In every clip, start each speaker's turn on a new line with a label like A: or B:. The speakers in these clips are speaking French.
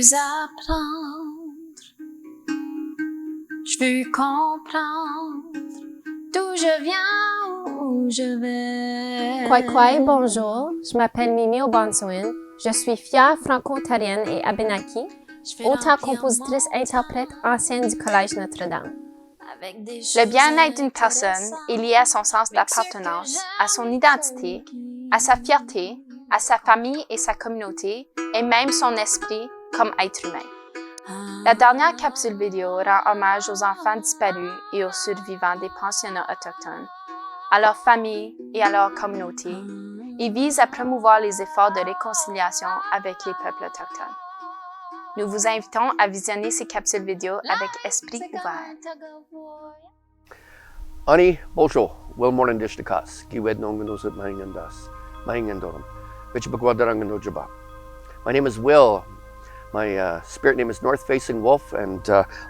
A: veux apprendre, je veux comprendre d'où je viens, où je vais.
B: Kwai, bonjour, je m'appelle Mimi Obansouin, je suis fière franco-ontarienne et Abenaki, auteure-compositrice interprète ancienne du Collège Notre-Dame.
C: Le bien-être d'une personne est lié à son sens d'appartenance, à son identité, à sa fierté, à sa famille et sa communauté, et même son esprit comme être humain. La dernière capsule vidéo rend hommage aux enfants disparus et aux survivants des pensionnats autochtones, à leur famille et à leur communauté, et vise à promouvoir les efforts de réconciliation avec les peuples autochtones. Nous vous invitons à visionner ces capsules vidéo avec esprit ouvert.
D: Ani Bosho, Wilmornan Dishtakas, Giwed Nonganosut Mahingandas, Mahingandorum, Vichibagwadaranganojoba. My name is Will. My spirit name is North Facing Wolf, and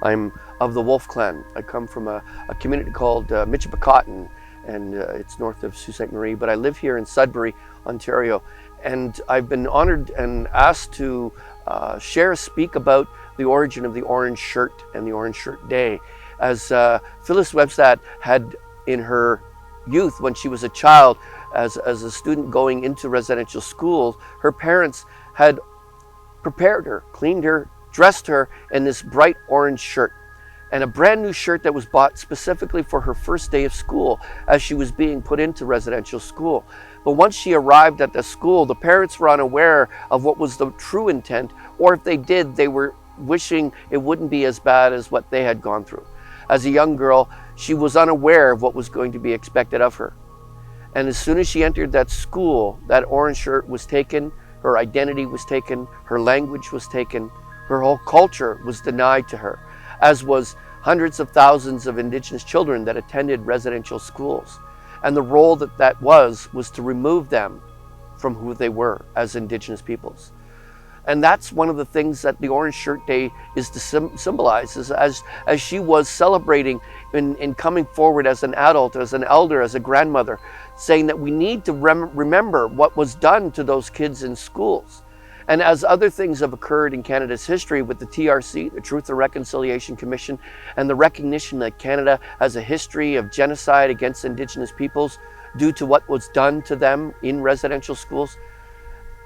D: I'm of the Wolf Clan. I come from a community called Michipicoten, and it's north of Sault Ste. Marie, but I live here in Sudbury, Ontario. And I've been honored and asked to speak about the origin of the Orange Shirt and the Orange Shirt Day. As Phyllis Webstad had in her youth, when she was a child, as a student going into residential schools, her parents had prepared her, cleaned her, dressed her in this bright orange shirt, and a brand new shirt that was bought specifically for her first day of school as she was being put into residential school. But once she arrived at the school, the parents were unaware of what was the true intent, or if they did, they were wishing it wouldn't be as bad as what they had gone through. As a young girl, she was unaware of what was going to be expected of her. And as soon as she entered that school, that orange shirt was taken, her identity was taken, her language was taken, her whole culture was denied to her, as was hundreds of thousands of Indigenous children that attended residential schools. And the role that was to remove them from who they were as Indigenous peoples. And that's one of the things that the Orange Shirt Day is to symbolize, is as she was celebrating in coming forward as an adult, as an elder, as a grandmother, saying that we need to remember what was done to those kids in schools. And as other things have occurred in Canada's history with the TRC, the Truth and Reconciliation Commission, and the recognition that Canada has a history of genocide against Indigenous peoples due to what was done to them in residential schools,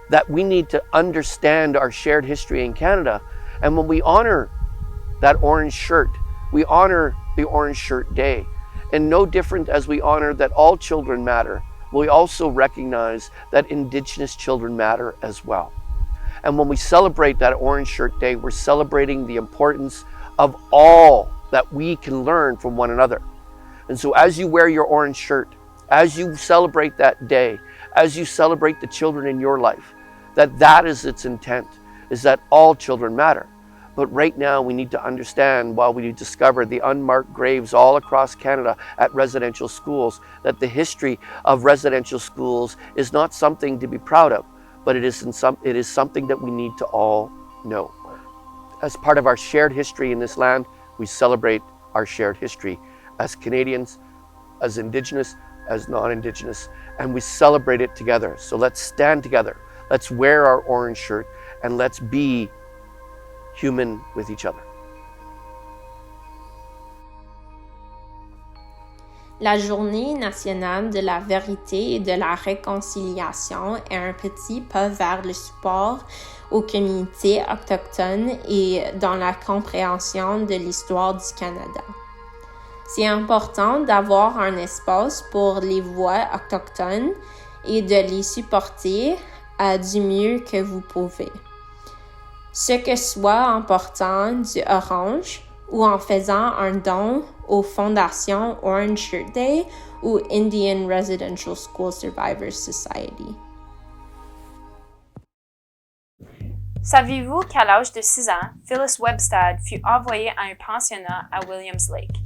D: that we need to understand our shared history in Canada. And when we honor that orange shirt, we honor the Orange Shirt Day. And no different as we honor that all children matter, we also recognize that Indigenous children matter as well. And when we celebrate that Orange Shirt Day, we're celebrating the importance of all that we can learn from one another. And so as you wear your orange shirt, as you celebrate that day, as you celebrate the children in your life, that is its intent, is that all children matter. But right now we need to understand, while we discover the unmarked graves all across Canada at residential schools, that the history of residential schools is not something to be proud of, but it is something that we need to all know. As part of our shared history in this land, we celebrate our shared history as Canadians, as Indigenous, as non-Indigenous, and we celebrate it together. So let's stand together. Let's wear our orange shirt and let's be human with each other.
E: La Journée nationale de la vérité et de la réconciliation est un petit pas vers le support aux communautés autochtones et dans la compréhension de l'histoire du Canada. C'est important d'avoir un espace pour les voix autochtones et de les supporter du mieux que vous pouvez. Ce que soit en portant du orange ou en faisant un don aux fondations Orange Shirt Day ou Indian Residential School Survivors Society.
C: Saviez-vous qu'à l'âge de 6 ans, Phyllis Webstad fut envoyée à un pensionnat à Williams Lake?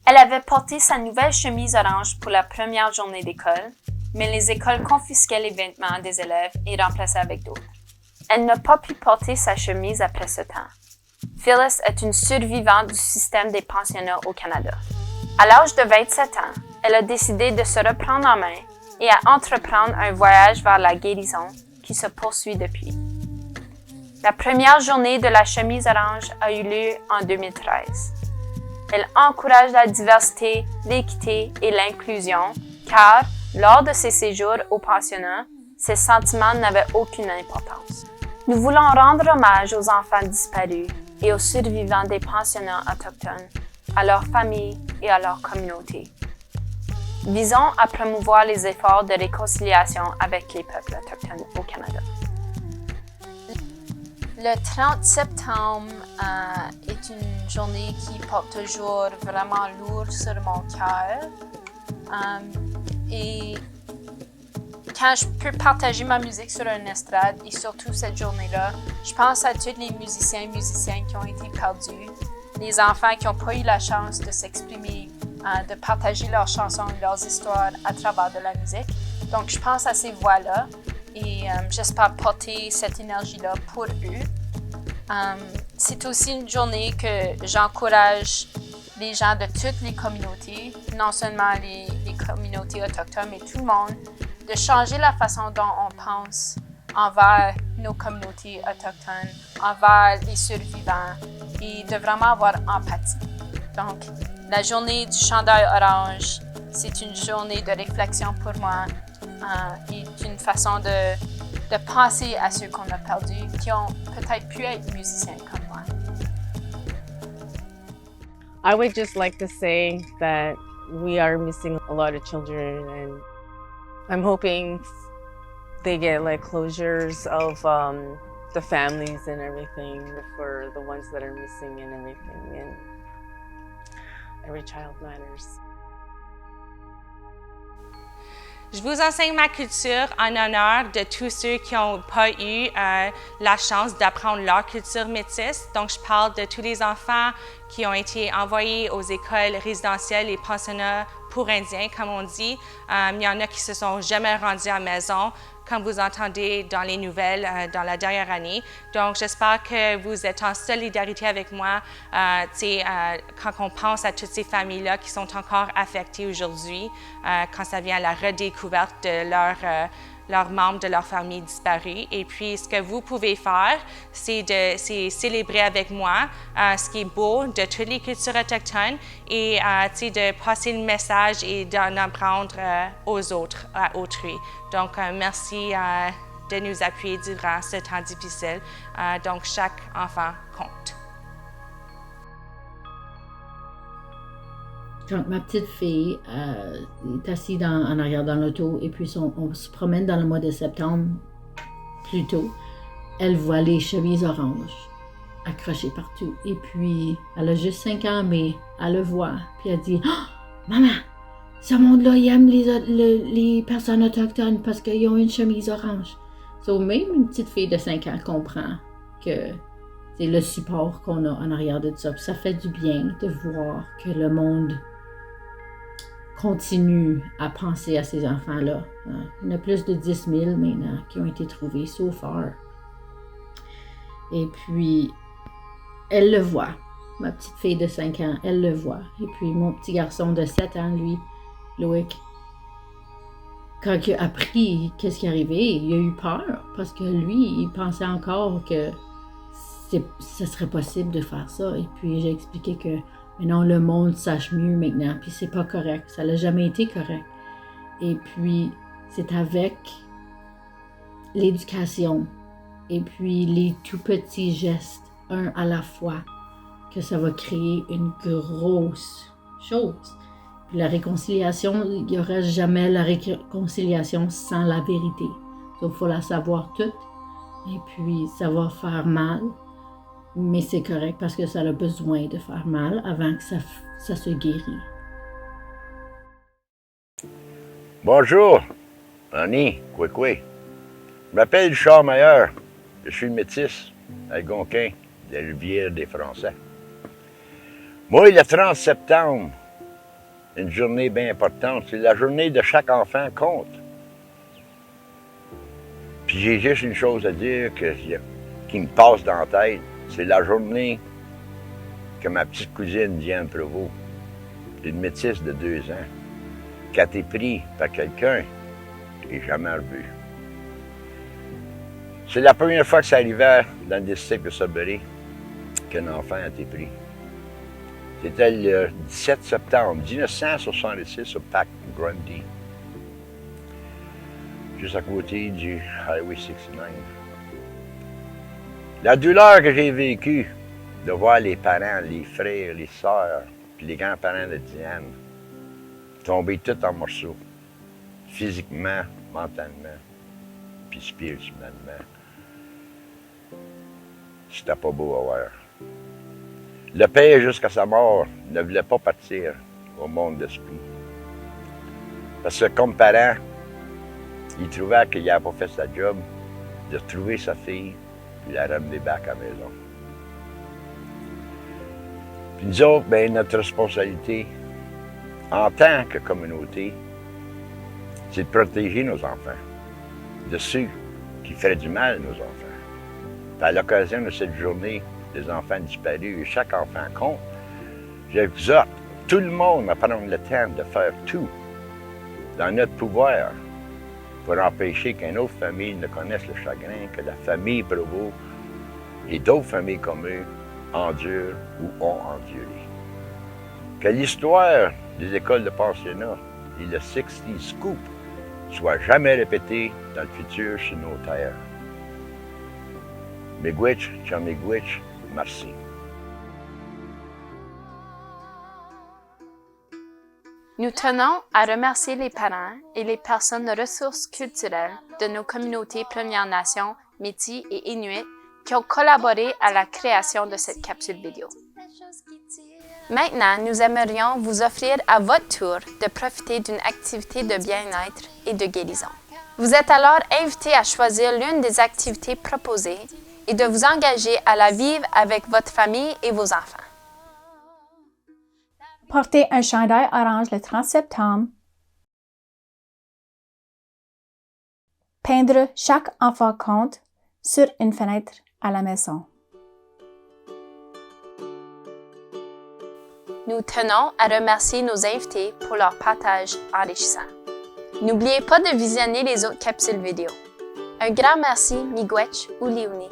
C: Elle avait porté sa nouvelle chemise orange pour la première journée d'école, mais les écoles confisquaient les vêtements des élèves et remplaçaient avec d'autres. Elle n'a pas pu porter sa chemise après ce temps. Phyllis est une survivante du système des pensionnats au Canada. À l'âge de 27 ans, elle a décidé de se reprendre en main et à entreprendre un voyage vers la guérison qui se poursuit depuis. La première journée de la chemise orange a eu lieu en 2013. Elle encourage la diversité, l'équité et l'inclusion, car, lors de ses séjours au pensionnat, ces sentiments n'avaient aucune importance. Nous voulons rendre hommage aux enfants disparus et aux survivants des pensionnats autochtones, à leurs familles et à leur communauté. Visons à promouvoir les efforts de réconciliation avec les peuples autochtones au Canada.
A: Le 30 septembre est une journée qui porte toujours vraiment lourd sur mon cœur. Et quand je peux partager ma musique sur une estrade, et surtout cette journée-là, je pense à tous les musiciens et musiciennes qui ont été perdus, les enfants qui n'ont pas eu la chance de s'exprimer, de partager leurs chansons et leurs histoires à travers de la musique. Donc, je pense à ces voix-là et j'espère porter cette énergie-là pour eux. C'est aussi une journée que j'encourage les gens de toutes les communautés, non seulement les communautés autochtones, mais tout le monde, de changer la façon dont on pense envers nos communautés autochtones, envers les survivants et de vraiment avoir empathie. Donc, la journée du chandail orange, c'est une journée de réflexion pour moi et une façon de penser à ceux qu'on a perdus, qui ont peut-être pu être musiciens comme moi.
F: I would just like to say that we are missing a lot of children, and I'm hoping they get like closures of the families and everything for the ones that are missing and everything, and every child matters.
G: Je vous enseigne ma culture en honneur de tous ceux qui n'ont pas eu la chance d'apprendre leur culture métisse. Donc, je parle de tous les enfants qui ont été envoyés aux écoles résidentielles et pensionnats pour Indiens, comme on dit. Il y en a qui se sont jamais rendus à la maison, comme vous entendez dans les nouvelles dans la dernière année. Donc, j'espère que vous êtes en solidarité avec moi quand on pense à toutes ces familles-là qui sont encore affectées aujourd'hui, quand ça vient à la redécouverte de leurs membres de leur famille disparus. Et puis, ce que vous pouvez faire, c'est célébrer avec moi ce qui est beau de toutes les cultures autochtones et de passer le message et d'en apprendre aux autres, à autrui. Donc, merci de nous appuyer durant ce temps difficile. Donc, chaque enfant compte.
H: Quand ma petite fille est assise en arrière dans l'auto et puis on se promène dans le mois de septembre plus tôt, elle voit les chemises oranges accrochées partout. Et puis, elle a juste 5 ans, mais elle le voit. Puis elle dit « Oh, maman, ce monde-là, il aime les personnes autochtones parce qu'ils ont une chemise orange. » So, même une petite fille de 5 ans comprend que c'est le support qu'on a en arrière de ça. Puis ça fait du bien de voir que le monde continue à penser à ces enfants-là. Il y en a plus de 10 000 maintenant qui ont été trouvés so far. Et puis, elle le voit. Ma petite fille de 5 ans, elle le voit. Et puis, mon petit garçon de 7 ans, lui, Loïc, quand il a appris qu'est-ce qui arrivait, il a eu peur parce que lui, il pensait encore que ce serait possible de faire ça. Et puis, j'ai expliqué que maintenant, le monde sache mieux maintenant, puis c'est pas correct. Ça n'a jamais été correct. Et puis, c'est avec l'éducation et puis les tout petits gestes, un à la fois, que ça va créer une grosse chose. Puis la réconciliation, il n'y aura jamais la réconciliation sans la vérité. Donc, il faut la savoir toute. Et puis, ça va faire mal. Mais c'est correct parce que ça a besoin de faire mal avant que ça se guérit.
I: Bonjour, Annie, Kwekwe. Je m'appelle Richard Meilleur. Je suis métis, algonquin, de Rivière des Français. Moi, le 30 septembre, une journée bien importante, c'est la journée de chaque enfant compte. Puis j'ai juste une chose à dire qui me passe dans la tête. C'est la journée que ma petite cousine Diane Provost, une métisse de 2 ans, qui a été prise par quelqu'un que je n'ai jamais revu. C'est la première fois que ça arrivait dans le district de Sudbury qu'un enfant a été pris. C'était le 17 septembre 1966 au parc Grundy, juste à côté du Highway 69. La douleur que j'ai vécue de voir les parents, les frères, les sœurs, puis les grands-parents de Diane tomber tout en morceaux, physiquement, mentalement, puis spirituellement. C'était pas beau à voir. Le père, jusqu'à sa mort, ne voulait pas partir au monde d'esprit. Parce que comme parent, il trouvait qu'il n'avait pas fait sa job de trouver sa fille et la ramener back à la maison. Puis nous autres, bien, notre responsabilité, en tant que communauté, c'est de protéger nos enfants de ceux qui feraient du mal à nos enfants. Puis à l'occasion de cette journée des enfants disparus, et chaque enfant compte, j'exhorte tout le monde à prendre le temps de faire tout dans notre pouvoir pour empêcher qu'une autre famille ne connaisse le chagrin que la famille Provost et d'autres familles comme eux endurent ou ont enduré. Que l'histoire des écoles de pensionnat et le 60 Scoop soit jamais répétée dans le futur sur nos terres. Miigwech, Chamigwech, merci.
C: Nous tenons à remercier les parents et les personnes de ressources culturelles de nos communautés Premières Nations, Métis et Inuits qui ont collaboré à la création de cette capsule vidéo. Maintenant, nous aimerions vous offrir à votre tour de profiter d'une activité de bien-être et de guérison. Vous êtes alors invité à choisir l'une des activités proposées et de vous engager à la vivre avec votre famille et vos enfants.
J: Porter un chandail orange le 30 septembre. Peindre chaque enfant compte sur une fenêtre à la maison.
C: Nous tenons à remercier nos invités pour leur partage enrichissant. N'oubliez pas de visionner les autres capsules vidéo. Un grand merci, Miigwech ou Liuni.